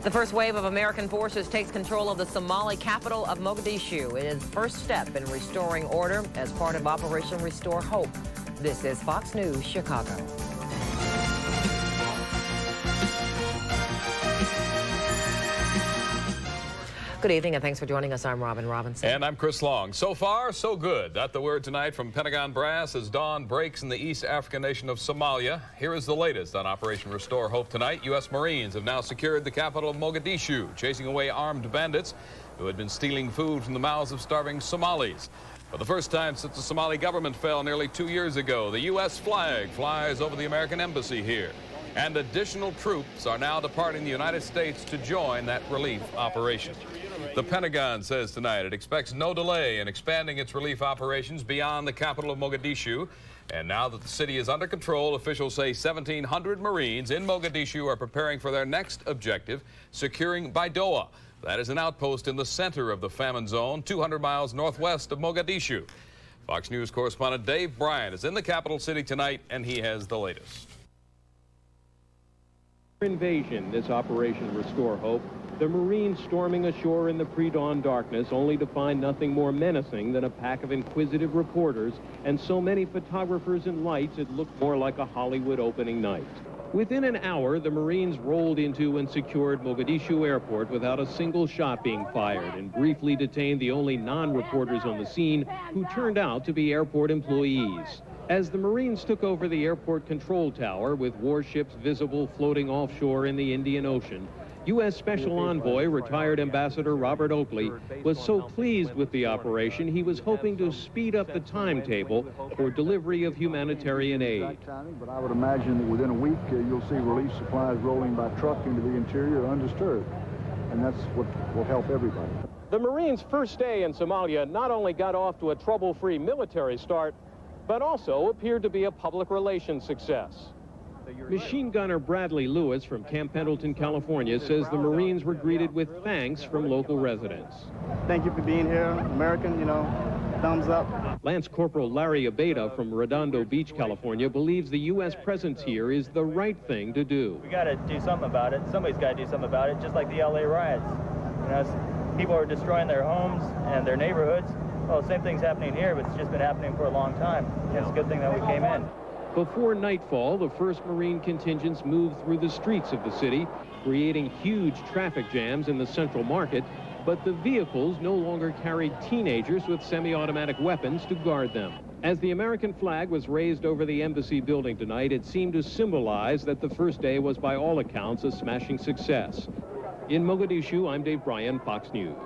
The first wave of American forces takes control of the Somali capital of Mogadishu. It is the first step in restoring order as part of Operation Restore Hope. This is Fox News, Chicago. Good evening, and thanks for joining us. I'm Robin Robinson. And I'm Kris Long. So far, so good. That's the word tonight from Pentagon brass as dawn breaks in the East African nation of Somalia. Here is the latest on Operation Restore Hope tonight. U.S. Marines have now secured the capital of Mogadishu, chasing away armed bandits who had been stealing food from the mouths of starving Somalis. For the first time since the Somali government fell nearly 2 years ago, the U.S. flag flies over the American embassy here. And additional troops are now departing the United States to join that relief operation. The Pentagon says tonight it expects no delay in expanding its relief operations beyond the capital of Mogadishu. And now that the city is under control, officials say 1,700 Marines in Mogadishu are preparing for their next objective, securing Baidoa. That is an outpost in the center of the famine zone, 200 miles northwest of Mogadishu. Fox News correspondent Dave Bryant is in the capital city tonight, and he has the latest. Invasion, this Operation Restore Hope, the Marines storming ashore in the pre-dawn darkness only to find nothing more menacing than a pack of inquisitive reporters and so many photographers and lights it looked more like a Hollywood opening night. Within an hour, the Marines rolled into and secured Mogadishu Airport without a single shot being fired and briefly detained the only non-reporters on the scene who turned out to be airport employees. As the Marines took over the airport control tower with warships visible floating offshore in the Indian Ocean, U.S. Special Envoy, retired Ambassador Robert Oakley, was so pleased with the operation he was hoping to speed up the timetable for delivery of humanitarian aid. But I would imagine that within a week you'll see relief supplies rolling by truck into the interior undisturbed, and that's what will help everybody. The Marines' first day in Somalia not only got off to a trouble-free military start, but also appeared to be a public relations success. Machine gunner Bradley Lewis from Camp Pendleton, California, says the Marines were greeted with thanks from local residents. Thank you for being here, American, thumbs up. Lance Corporal Larry Abeda from Redondo Beach, California, believes the U.S. presence here is the right thing to do. We got to do something about it. Somebody's got to do something about it, just like the L.A. riots. People are destroying their homes and their neighborhoods. Well, the same thing's happening here, but it's just been happening for a long time. It's a good thing that we came in. Before nightfall, the 1st Marine contingents moved through the streets of the city, creating huge traffic jams in the central market, but the vehicles no longer carried teenagers with semi-automatic weapons to guard them. As the American flag was raised over the embassy building tonight, it seemed to symbolize that the first day was by all accounts a smashing success. In Mogadishu, I'm Dave Bryan, Fox News.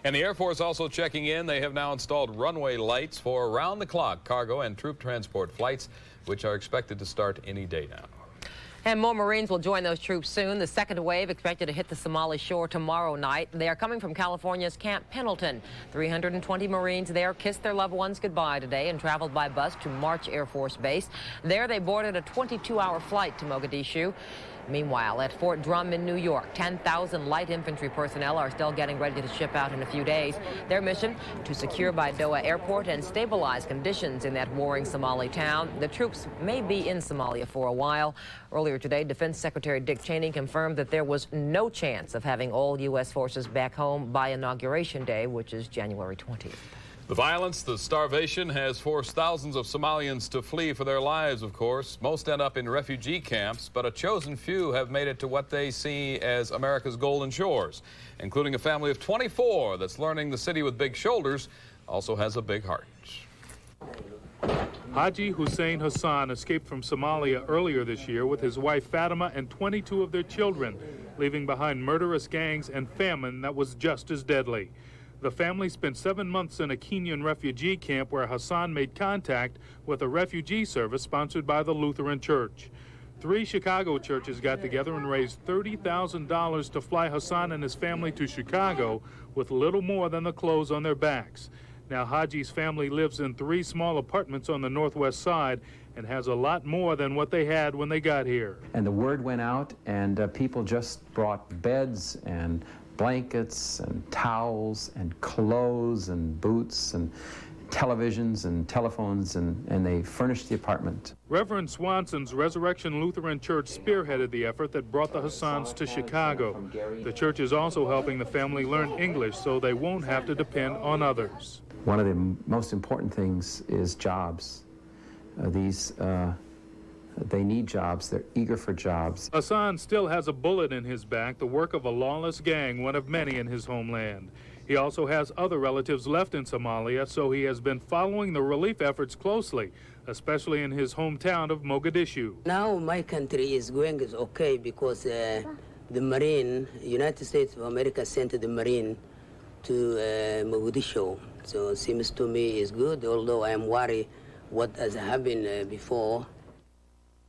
And the Air Force also checking in. They have now installed runway lights for round-the-clock cargo and troop transport flights, which are expected to start any day now. And more Marines will join those troops soon. The second wave expected to hit the Somali shore tomorrow night. They are coming from California's Camp Pendleton. 320 Marines there kissed their loved ones goodbye today and traveled by bus to March Air Force Base. There they boarded a 22-hour flight to Mogadishu. Meanwhile, at Fort Drum in New York, 10,000 light infantry personnel are still getting ready to ship out in a few days. Their mission, to secure Baidoa Airport and stabilize conditions in that warring Somali town. The troops may be in Somalia for a while. Earlier today, Defense Secretary Dick Cheney confirmed that there was no chance of having all U.S. forces back home by Inauguration Day, which is January 20th. The violence, the starvation has forced thousands of Somalians to flee for their lives, of course. Most end up in refugee camps, but a chosen few have made it to what they see as America's golden shores, including a family of 24 that's learning the city with big shoulders also has a big heart. Haji Hussein Hassan escaped from Somalia earlier this year with his wife Fatima and 22 of their children, leaving behind murderous gangs and famine that was just as deadly. The family spent 7 months in a Kenyan refugee camp where Hassan made contact with a refugee service sponsored by the Lutheran Church. 3 Chicago churches got together and raised $30,000 to fly Hassan and his family to Chicago with little more than the clothes on their backs. Now Haji's family lives in 3 small apartments on the northwest side and has a lot more than what they had when they got here. And the word went out, and people just brought beds and blankets and towels and clothes and boots, and televisions and telephones, and they furnished the apartment. Reverend Swanson's Resurrection Lutheran Church spearheaded the effort that brought the Hassans to Chicago. The church is also helping the family learn English so they won't have to depend on others. One of the most important things is jobs. They need jobs. They're eager for jobs. Hassan still has a bullet in his back, the work of a lawless gang, one of many in his homeland. He also has other relatives left in Somalia, so he has been following the relief efforts closely, especially in his hometown of Mogadishu. Now my country is going okay because the Marine, United States of America sent the Marine to Mogadishu. So it seems to me is good, although I am worried what has happened before.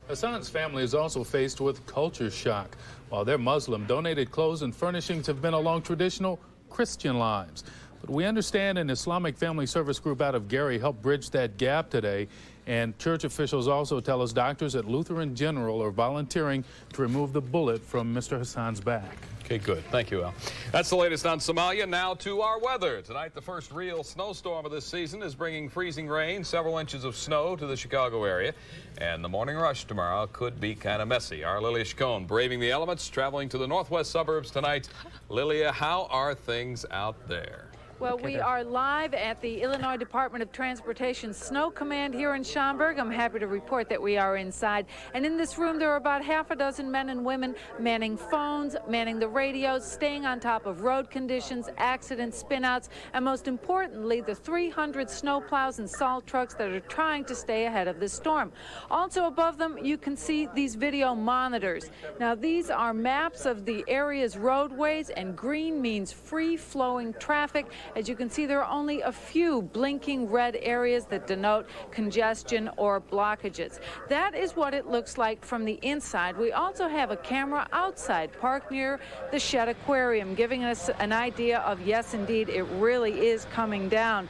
Hassan's family is also faced with culture shock. While they're Muslim, donated clothes and furnishings have been along traditional Christian lives. But we understand an Islamic Family Service group out of Gary helped bridge that gap today. And church officials also tell us doctors at Lutheran General are volunteering to remove the bullet from Mr. Hassan's back. Okay, good. Thank you, Al. That's the latest on Somalia. Now to our weather. Tonight, the first real snowstorm of this season is bringing freezing rain, several inches of snow to the Chicago area. And the morning rush tomorrow could be kind of messy. Our Lilia Chacon braving the elements, traveling to the northwest suburbs tonight. Lilia, how are things out there? Well, we are live at the Illinois Department of Transportation Snow Command here in Schaumburg. I'm happy to report that we are inside. And in this room, there are about half a dozen men and women manning phones, manning the radios, staying on top of road conditions, accidents, spinouts, and most importantly, the 300 snowplows and salt trucks that are trying to stay ahead of this storm. Also above them, you can see these video monitors. Now, these are maps of the area's roadways, and green means free-flowing traffic. As you can see, there are only a few blinking red areas that denote congestion or blockages. That is what it looks like from the inside. We also have a camera outside parked near the Shed Aquarium, giving us an idea of, yes, indeed, it really is coming down.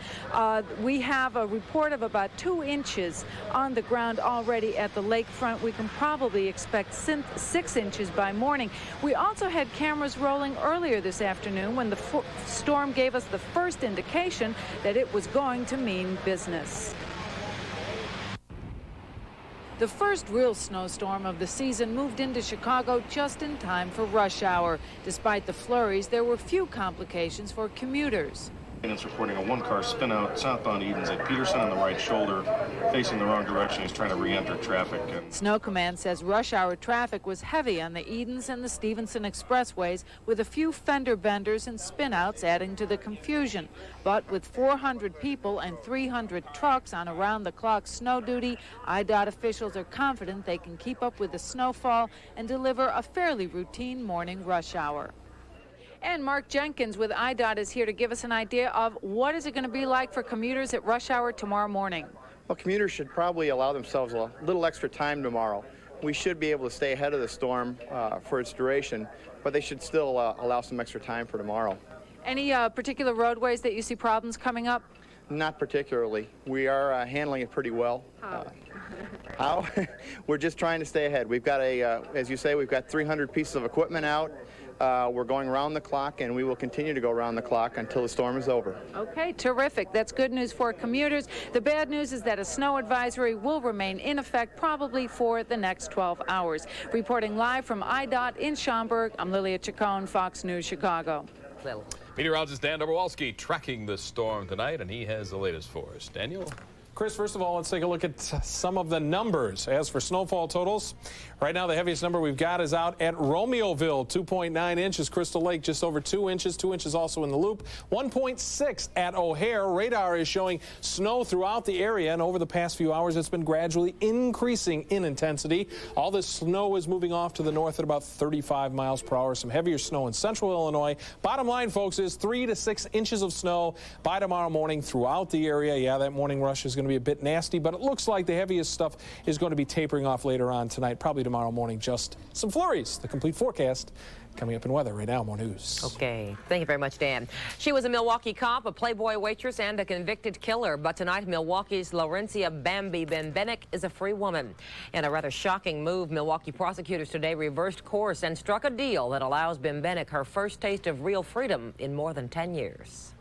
We have a report of about 2 inches on the ground already at the lakefront. We can probably expect 6 inches by morning. We also had cameras rolling earlier this afternoon when the storm gave us the first indication that it was going to mean business. The first real snowstorm of the season moved into Chicago just in time for rush hour. Despite the flurries, there were few complications for commuters. It's reporting a one-car spin-out southbound Edens at Peterson on the right shoulder, facing the wrong direction. He's trying to re-enter traffic. Snow Command says rush hour traffic was heavy on the Edens and the Stevenson expressways, with a few fender benders and spin-outs adding to the confusion. But with 400 people and 300 trucks on around-the-clock snow duty, IDOT officials are confident they can keep up with the snowfall and deliver a fairly routine morning rush hour. And Mark Jenkins with IDOT is here to give us an idea of what is it going to be like for commuters at rush hour tomorrow morning. Well, commuters should probably allow themselves a little extra time tomorrow. We should be able to stay ahead of the storm for its duration, but they should still allow some extra time for tomorrow. Any particular roadways that you see problems coming up? Not particularly. We are handling it pretty well. How? We're just trying to stay ahead. We've got as you say, we've got 300 pieces of equipment out. We're going around the clock, and we will continue to go around the clock until the storm is over. Okay, terrific. That's good news for commuters. The bad news is that a snow advisory will remain in effect probably for the next 12 hours. Reporting live from IDOT in Schaumburg, I'm Lilia Chacon, Fox News, Chicago. Meteorologist Dan Dobrowolski tracking the storm tonight, and he has the latest for us. Daniel? Kris, first of all, let's take a look at some of the numbers. As for snowfall totals, right now the heaviest number we've got is out at Romeoville, 2.9 inches. Crystal Lake, just over 2 inches. 2 inches also in the Loop. 1.6 at O'Hare. Radar is showing snow throughout the area, and over the past few hours, it's been gradually increasing in intensity. All this snow is moving off to the north at about 35 miles per hour. Some heavier snow in central Illinois. Bottom line, folks, is 3 to 6 inches of snow by tomorrow morning throughout the area. Yeah, that morning rush is going to be a bit nasty, but it looks like the heaviest stuff is going to be tapering off later on tonight, probably tomorrow morning. Just some flurries. The complete forecast coming up in weather right now. More news. Okay. Thank you very much, Dan. She was a Milwaukee cop, a Playboy waitress, and a convicted killer. But tonight, Milwaukee's Laurencia Bambi Bembenek is a free woman. In a rather shocking move, Milwaukee prosecutors today reversed course and struck a deal that allows Bembenek her first taste of real freedom in more than 10 years.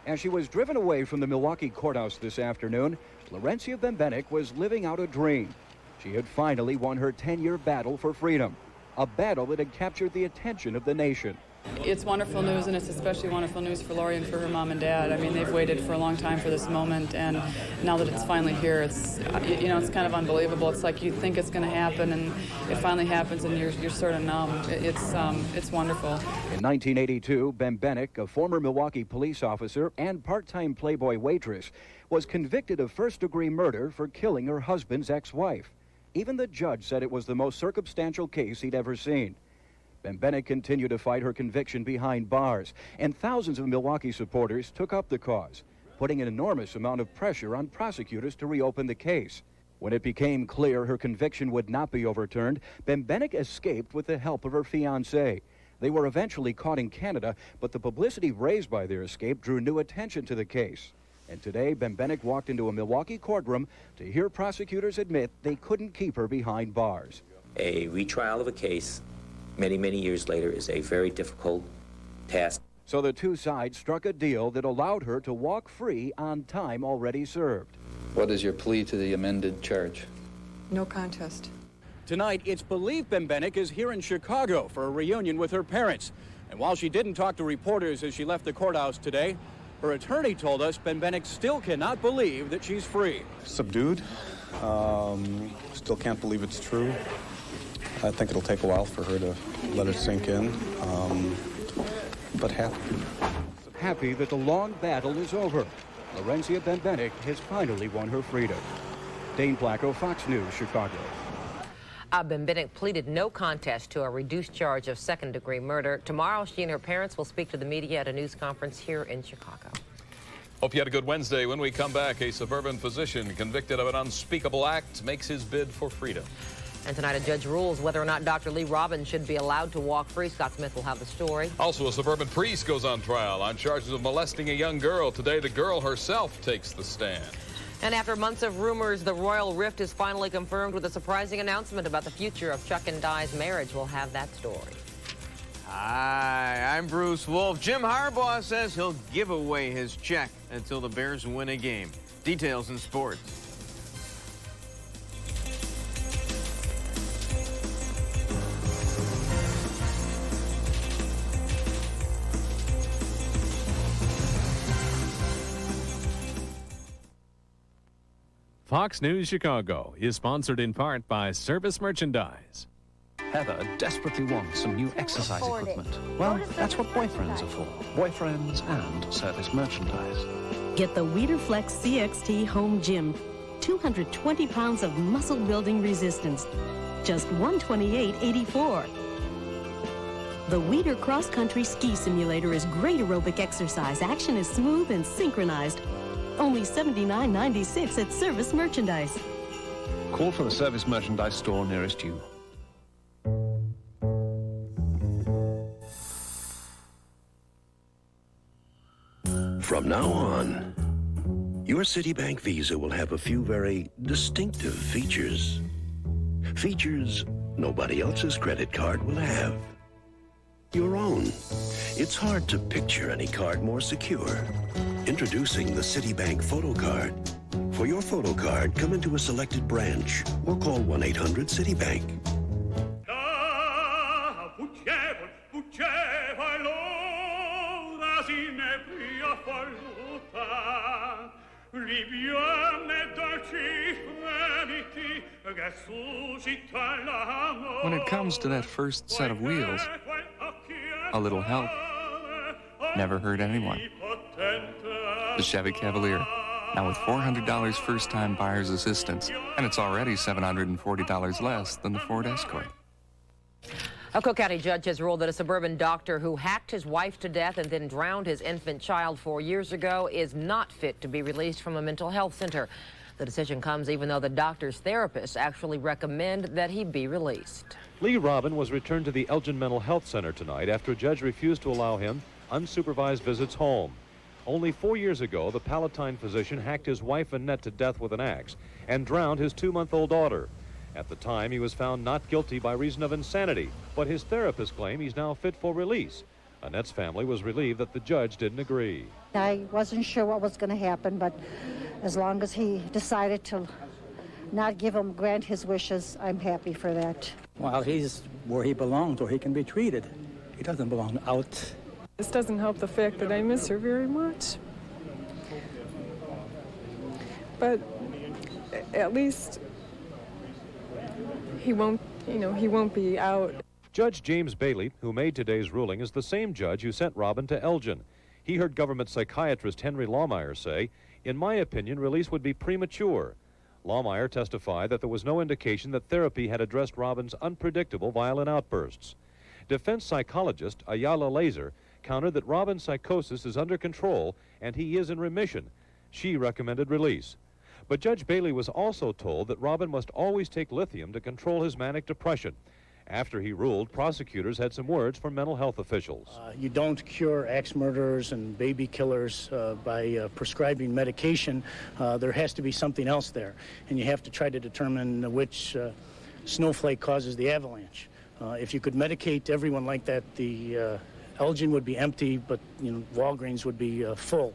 As she was driven away from the Milwaukee courthouse this afternoon, Florencia Bembenek was living out a dream. She had finally won her 10-year battle for freedom, a battle that had captured the attention of the nation. It's wonderful news, and it's especially wonderful news for Lori and for her mom and dad. I mean, they've waited for a long time for this moment, and now that it's finally here, it's, you know, it's kind of unbelievable. It's like you think it's going to happen, and it finally happens, and you're sort of numb. It's wonderful. In 1982, Bembenek, a former Milwaukee police officer and part-time Playboy waitress, was convicted of first-degree murder for killing her husband's ex-wife. Even the judge said it was the most circumstantial case he'd ever seen. Bembenek continued to fight her conviction behind bars, and thousands of Milwaukee supporters took up the cause, putting an enormous amount of pressure on prosecutors to reopen the case. When it became clear her conviction would not be overturned, Bembenek escaped with the help of her fiancé. They were eventually caught in Canada, but the publicity raised by their escape drew new attention to the case. And today, Bembenek walked into a Milwaukee courtroom to hear prosecutors admit they couldn't keep her behind bars. A retrial of a case many, many years later is a very difficult task. So the two sides struck a deal that allowed her to walk free on time already served. What is your plea to the amended charge? No contest. Tonight, it's believed Bembenek is here in Chicago for a reunion with her parents. And while she didn't talk to reporters as she left the courthouse today, her attorney told us Bembenek still cannot believe that she's free. Subdued. Still can't believe it's true. I think it'll take a while for her to let it sink in, but happy. Happy that the long battle is over. Florencia Bembenek has finally won her freedom. Dane Placco, Fox News, Chicago. Bembenek pleaded no contest to a reduced charge of second-degree murder. Tomorrow, she and her parents will speak to the media at a news conference here in Chicago. Hope you had a good Wednesday. When we come back, a suburban physician convicted of an unspeakable act makes his bid for freedom. And tonight, a judge rules whether or not Dr. Lee Robbins should be allowed to walk free. Scott Smith will have the story. Also, a suburban priest goes on trial on charges of molesting a young girl. Today, the girl herself takes the stand. And after months of rumors, the royal rift is finally confirmed with a surprising announcement about the future of Chuck and Di's marriage. We'll have that story. Hi, I'm Bruce Wolf. Jim Harbaugh says he'll give away his check until the Bears win a game. Details in sports. Fox News Chicago is sponsored in part by Service Merchandise. Heather desperately wants some new exercise equipment. Well, that's what boyfriends are for. Boyfriends and service merchandise. Get the WeederFlex CXT Home Gym. 220 pounds of muscle-building resistance. Just $128.84. The Weider Cross Country Ski Simulator is great aerobic exercise. Action is smooth and synchronized. Only $79.96 at Service Merchandise. Call for the Service Merchandise store nearest you. From now on, your Citibank Visa will have a few very distinctive features. Features nobody else's credit card will have. Your own. It's hard to picture any card more secure. Introducing the Citibank Photo Card. For your photo card, come into a selected branch or call 1-800-CITIBANK. When it comes to that first set of wheels, a little help never hurt anyone. The Chevy Cavalier, now with $400 first-time buyer's assistance, and it's already $740 less than the Ford Escort. A Cook County judge has ruled that a suburban doctor who hacked his wife to death and then drowned his infant child 4 years ago is not fit to be released from a mental health center. The decision comes even though the doctor's therapists actually recommend that he be released. Lee Robin was returned to the Elgin Mental Health Center tonight after a judge refused to allow him unsupervised visits home. Only 4 years ago, the Palatine physician hacked his wife Annette to death with an axe and drowned his 2-month-old daughter. At the time, he was found not guilty by reason of insanity, but his therapists claim he's now fit for release. Annette's family was relieved that the judge didn't agree. I wasn't sure what was going to happen, but as long as he decided to not grant his wishes, I'm happy for that. Well, he's where he belongs, where he can be treated. He doesn't belong out. This doesn't help the fact that I miss her very much. But at least he won't be out. Judge James Bailey, who made today's ruling, is the same judge who sent Robin to Elgin. He heard government psychiatrist Henry Lawmeyer say, "In my opinion, release would be premature." Lawmeyer testified that there was no indication that therapy had addressed Robin's unpredictable violent outbursts. Defense psychologist Ayala Laser countered that Robin's psychosis is under control and he is in remission. She recommended release. But Judge Bailey was also told that Robin must always take lithium to control his manic depression. After he ruled, prosecutors had some words for mental health officials. You don't cure axe murderers and baby killers by prescribing medication. There has to be something else there, and you have to try to determine which snowflake causes the avalanche. If you could medicate everyone like that, the Elgin would be empty, but Walgreens would be full.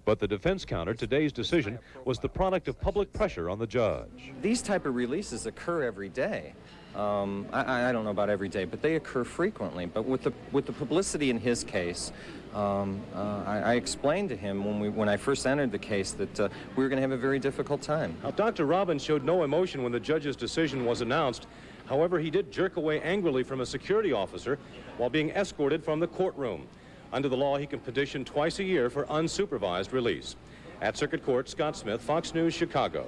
But the defense countered today's decision was the product of public pressure on the judge. These type of releases occur every day. I don't know about every day, but they occur frequently. But with the publicity in his case, I explained to him when I first entered the case that we were going to have a very difficult time. Now, Dr. Robbins showed no emotion when the judge's decision was announced. However, he did jerk away angrily from a security officer while being escorted from the courtroom. Under the law, he can petition twice a year for unsupervised release. At Circuit Court, Scott Smith, Fox News, Chicago.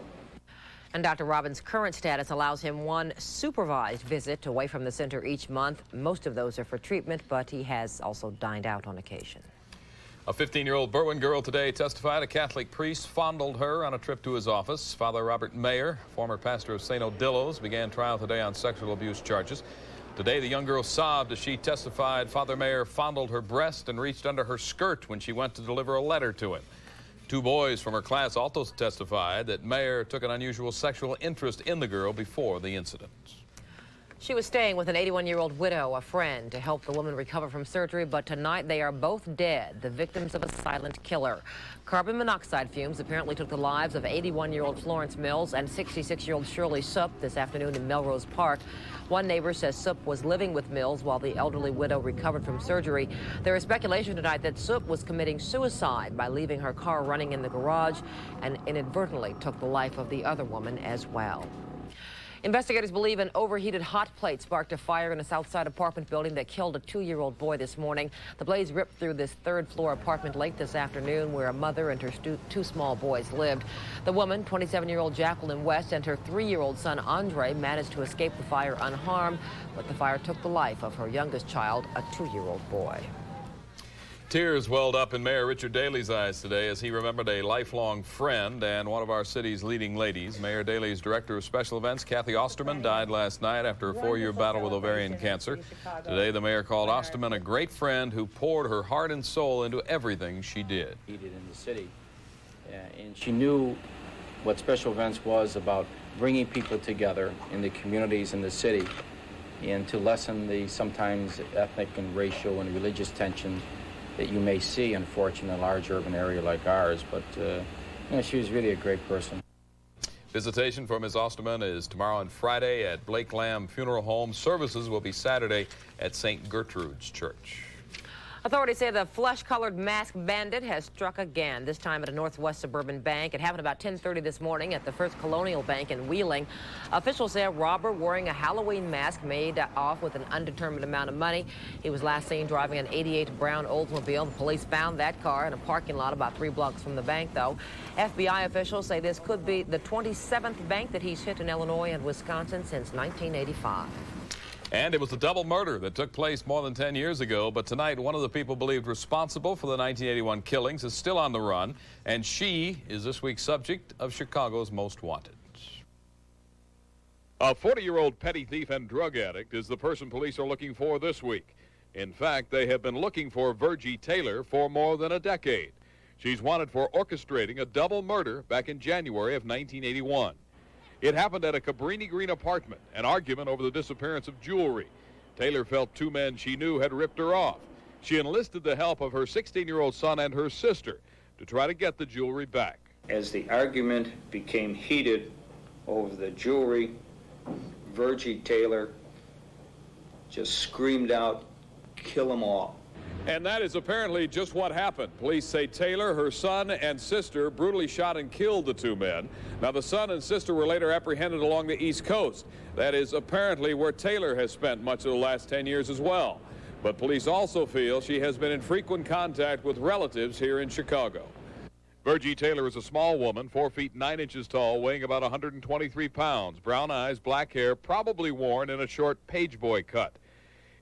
And Dr. Robbins' current status allows him one supervised visit away from the center each month. Most of those are for treatment, but he has also dined out on occasion. A 15-year-old Berwyn girl today testified a Catholic priest fondled her on a trip to his office. Father Robert Mayer, former pastor of St. Odillo's, began trial today on sexual abuse charges. Today, the young girl sobbed as she testified Father Mayer fondled her breast and reached under her skirt when she went to deliver a letter to him. Two boys from her class also testified that Mayer took an unusual sexual interest in the girl before the incident. She was staying with an 81-year-old widow, a friend, to help the woman recover from surgery, but tonight they are both dead, the victims of a silent killer. Carbon monoxide fumes apparently took the lives of 81-year-old Florence Mills and 66-year-old Shirley Supp this afternoon in Melrose Park. One neighbor says Supp was living with Mills while the elderly widow recovered from surgery. There is speculation tonight that Supp was committing suicide by leaving her car running in the garage and inadvertently took the life of the other woman as well. Investigators believe an overheated hot plate sparked a fire in a Southside apartment building that killed a 2-year-old boy this morning. The blaze ripped through this third-floor apartment late this afternoon where a mother and her two small boys lived. The woman, 27-year-old Jacqueline West, and her 3-year-old son Andre managed to escape the fire unharmed, but the fire took the life of her youngest child, a 2-year-old boy. Tears welled up in Mayor Richard Daley's eyes today as he remembered a lifelong friend and one of our city's leading ladies. Mayor Daley's director of special events, Kathy Osterman, died last night after a 4-year battle with ovarian cancer. Today, the mayor called Osterman a great friend who poured her heart and soul into everything she did. In the city, and she knew what special events was about bringing people together in the communities in the city and to lessen the sometimes ethnic and racial and religious tension that you may see, unfortunately, in a large urban area like ours. But she was really a great person. Visitation for Ms. Osterman is tomorrow and Friday at Blake Lamb Funeral Home. Services will be Saturday at St. Gertrude's Church. Authorities say the flesh-colored masked bandit has struck again, this time at a Northwest suburban bank. It happened about 10:30 this morning at the First Colonial Bank in Wheeling. Officials say a robber wearing a Halloween mask made off with an undetermined amount of money. He was last seen driving an '88 brown Oldsmobile. The police found that car in a parking lot about 3 blocks from the bank, though. FBI officials say this could be the 27th bank that he's hit in Illinois and Wisconsin since 1985. And it was a double murder that took place more than 10 years ago. But tonight, one of the people believed responsible for the 1981 killings is still on the run. And she is this week's subject of Chicago's Most Wanted. A 40-year-old petty thief and drug addict is the person police are looking for this week. In fact, they have been looking for Virgie Taylor for more than a decade. She's wanted for orchestrating a double murder back in January of 1981. It happened at a Cabrini Green apartment, an argument over the disappearance of jewelry. Taylor felt 2 men she knew had ripped her off. She enlisted the help of her 16-year-old son and her sister to try to get the jewelry back. As the argument became heated over the jewelry, Virgie Taylor just screamed out, "Kill them all." And that is apparently just what happened. Police say Taylor, her son, and sister brutally shot and killed the two men. Now, the son and sister were later apprehended along the East Coast. That is apparently where Taylor has spent much of the last 10 years as well. But police also feel she has been in frequent contact with relatives here in Chicago. Virgie Taylor is a small woman, 4 feet 9 inches tall, weighing about 123 pounds, brown eyes, black hair, probably worn in a short page boy cut.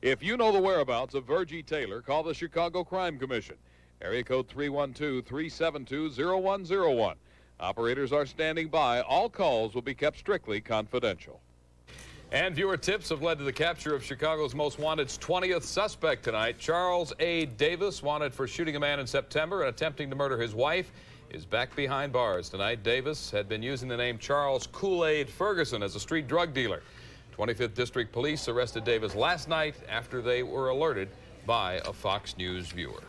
If you know the whereabouts of Virgie Taylor, call the Chicago Crime Commission. Area code 312-372-0101. Operators are standing by. All calls will be kept strictly confidential. And viewer tips have led to the capture of Chicago's Most Wanted's 20th suspect tonight. Charles A. Davis, wanted for shooting a man in September and attempting to murder his wife, is back behind bars tonight. Davis had been using the name Charles Kool-Aid Ferguson as a street drug dealer. 25th District Police arrested Davis last night after they were alerted by a Fox News viewer.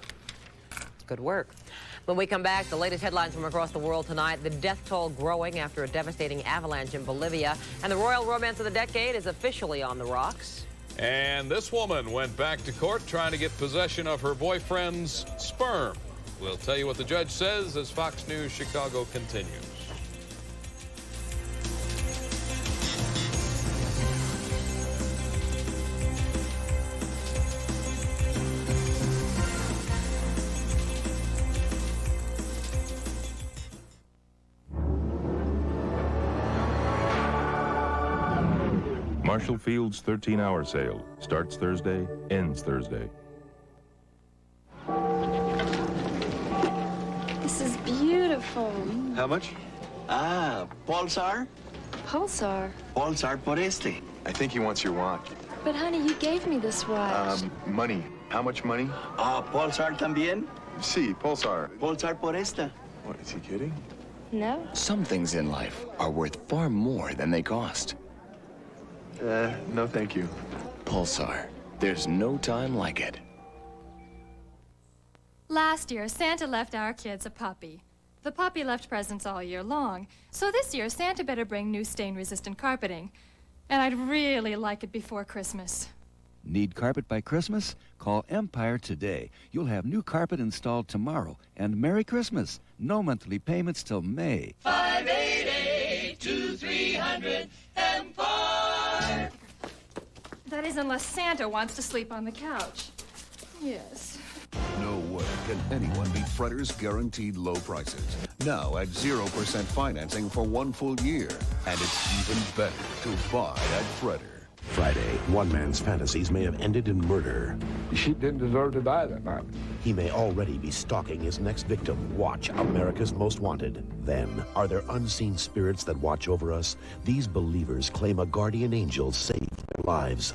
Good work. When we come back, the latest headlines from across the world tonight. The death toll growing after a devastating avalanche in Bolivia. And the royal romance of the decade is officially on the rocks. And this woman went back to court trying to get possession of her boyfriend's sperm. We'll tell you what the judge says as Fox News Chicago continues. Marshall Field's 13-hour sale starts Thursday, ends Thursday. This is beautiful. How much? Pulsar? Pulsar? Pulsar por este. I think he wants your watch. But honey, you gave me this watch. Money. How much money? Pulsar también? Sí, Pulsar. Pulsar por esta. What, is he kidding? No. Some things in life are worth far more than they cost. No thank you. Pulsar. There's no time like it. Last year, Santa left our kids a puppy. The puppy left presents all year long. So this year, Santa better bring new stain-resistant carpeting. And I'd really like it before Christmas. Need carpet by Christmas? Call Empire today. You'll have new carpet installed tomorrow. And Merry Christmas. No monthly payments till May. 588-2300 Empire. That is unless Santa wants to sleep on the couch. Yes. No way can anyone beat Fredder's guaranteed low prices. Now at 0% financing for 1 full year. And it's even better to buy at Fredder. Friday, one man's fantasies may have ended in murder. She didn't deserve to die that night. He may already be stalking his next victim. Watch America's Most Wanted. Then, are there unseen spirits that watch over us? These believers claim a guardian angel saved their lives.